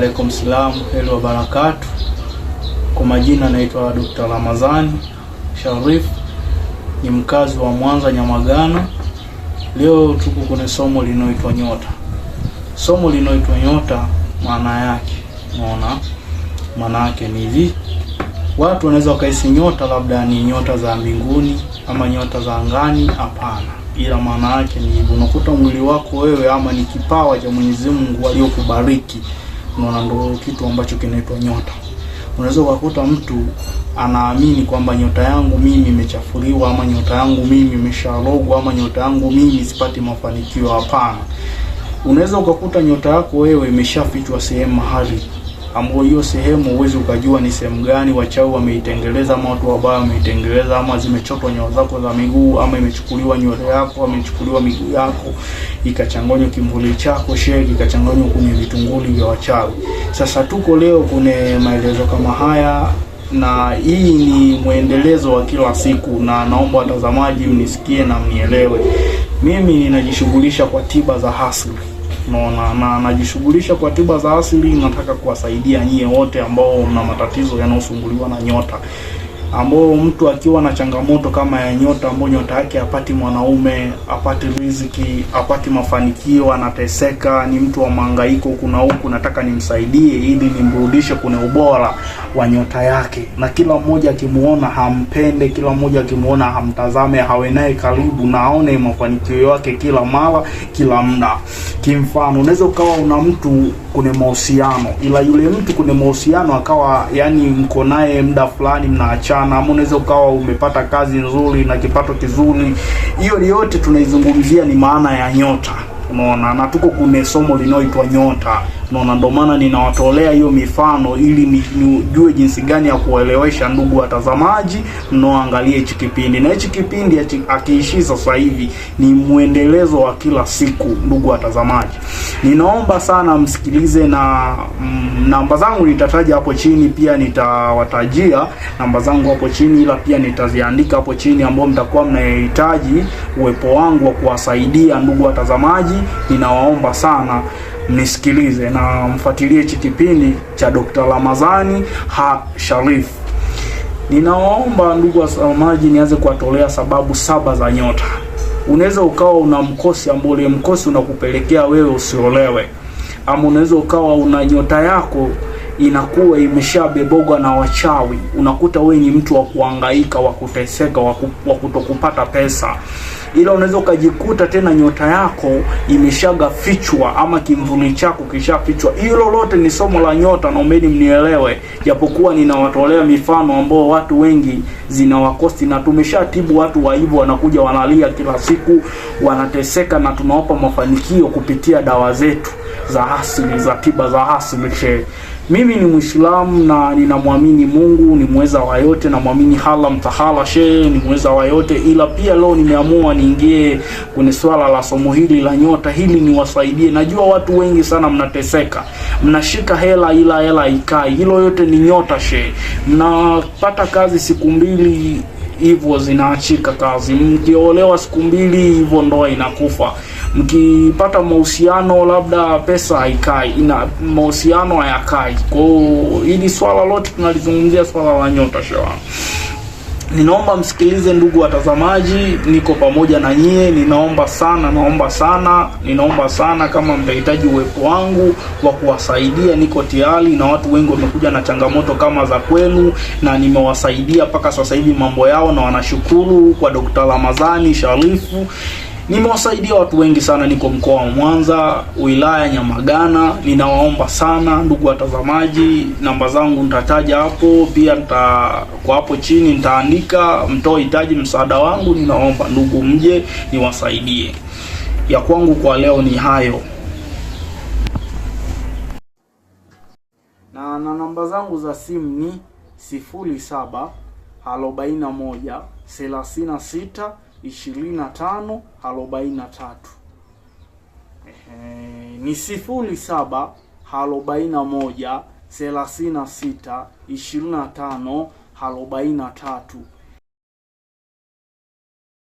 Alaikum salam wa barakatuh. Kwa majina naitwa Dr. Ramadhani Sharif, ni mkazi wa Mwanza Nyamagana. Leo tuko kwenye somo linaloitwa nyota. Somo linaloitwa nyota maana yake, maana yake ni hivi. Watu wanaweza wakaisi nyota labda ni nyota za mbinguni ama nyota za angani. Hapana, ila maana yake ni hivyo. Unakuta mwili wako wewe ama ni kipawa cha Mwenyezi Mungu aliyokubariki. Ndio kitu ambacho kinaitwa nyota. Unaweza kukuta mtu anaamini kwamba nyota yangu mimi imechafuliwa, ama nyota yangu mimi imesharogwa, ama nyota yangu mimi sipati mafanikio. Hapana. Unaweza ukakuta nyota yako wewe imeshafichwa sehemu mahali, ambapo hiyo sehemu uwezi ukajua ni sehemu gani wachawi wameitengeleza, ama watu wabaya wameitengeleza, ama zimechotwa nyayo zako za miguu, ama imechukuliwa nywele yako, ama imechukuliwa miguu yako, ikachanganywa kimvuli chako shegi, ikachanganywa kwenye vitunguli vya wachawi. Sasa tuko leo kwenye maelezo kama haya, na hii ni muendelezo wa kila siku, na naomba watazamaji mnisikie na mnielewe. Mimi ninajishughulisha kwa tiba za asili. Na najishughulisha kwa tiba za asili. Nataka kuwasaidia nyie wote ambao mna matatizo yanayosumbuliwa na nyota, ambao mtu akiwa na changamoto kama ya nyota, ambao nyota yake hapati mwanaume, hapati riziki, hapati mafanikio, anateseka, ni mtu wa mahangaiko kuna huku, nataka nimsaidie ili nimrudishe kwenye ubora wa nyota yake, na kila mmoja akimuona hampende, kila mmoja akimuona hamtazame, hawe naye karibu, na aone mafanikio yake kila mara, kila muda. Kimfano, unaweza ukawa una mtu kwenye mahusiano, ila yule mtu kwenye mahusiano akawa yani mko naye muda fulani mnaachana, ama unaweza ukawa umepata kazi nzuri na kipato kizuri. Hiyo yote tunaizungumzia ni maana ya nyota. Unaona, na tuko kwenye somo linaloitwa nyota. Unaona, ndio maana ninawatolea hiyo mifano ili nijue jinsi gani ya kuelewesha ndugu watazamaji mnaoangalia hichi kipindi. Na hichi kipindi akiishi sasa hivi ni muendelezo wa kila siku. Ndugu watazamaji, ninaomba sana msikilize, na namba zangu nitataja hapo chini, pia nitawatajia namba zangu hapo chini, ila pia nitaziandika hapo chini, ambao mtakuwa mnahitaji uwepo wangu wa kuwasaidia ndugu watazamaji. Ninawaomba sana mnisikilize na mfuatilie hichi kipindi cha Dr. Ramadhani Sharif. Ninawaomba ndugu watazamaji nianze kuwatolea sababu 7 za nyota. Unaweza ukawa una mkosi ambao ule mkosi unakupelekea wewe usiolewe, ama unaweza ukawa una nyota yako inakuwa imeshabebogwa na wachawi. Unakuta wewe ni mtu wa kuhangaika, wa kuteseka, wa kutokupata pesa. Ila unaweza ukajikuta tena nyota yako imeshagafichwa, ama kimvuli chako kishafichwa. Hilo lote ni somo la nyota, naombeni mnielewe, japokuwa ninawatolea mifano ambao watu wengi zinawakosti, na tumeshatibu watu wa hivyo, wanakuja wanalia kila siku, wanateseka, na tunawapa mafanikio kupitia dawa zetu za asili, za tiba za asili. Mimi ni Muislamu na ninamwamini Mungu ni muweza wa yote, na muamini Allah mtahala ni muweza wa yote. Ila pia leo nimeamua niingie kwenye swala la somo hili la nyota, hili niwasaidie. Najua watu wengi sana mnateseka, mnashika hela ila hela ikai. Hilo yote ni nyota mnapata kazi siku mbili hivyo zinaachika kazi, mkiolewa siku mbili hivyo ndoa inakufa, mkipata mahusiano labda pesa haikai, mahusiano hayakai. Kwa hili swala lote tunalizungumzia swala la nyota Ninaomba msikilize ndugu watazamaji, niko pamoja na nyie. Ninaomba sana kama mtahitaji uwepo wangu wa kuwasaidia, niko tayari, na watu wengi wamekuja na changamoto kama za kwenu, na nimewasaidia mpaka sasa hivi mambo yao, na wanashukuru kwa Dr. Ramadhani Sharifu. Nimewasaidia watu wengi sana. Niko mkoa wa Mwanza, wilaya Nyamagana. Ninawaomba sana ndugu watazamaji, namba zangu nitataja hapo, pia kwa hapo chini nitaandika mtohitaji msaada wangu. Ninaomba ndugu mje niwasaidie. Ya kwangu kwa leo ni hayo. Na namba zangu za simu ni 0741 36 25 43. Ni 0741 36 25 43.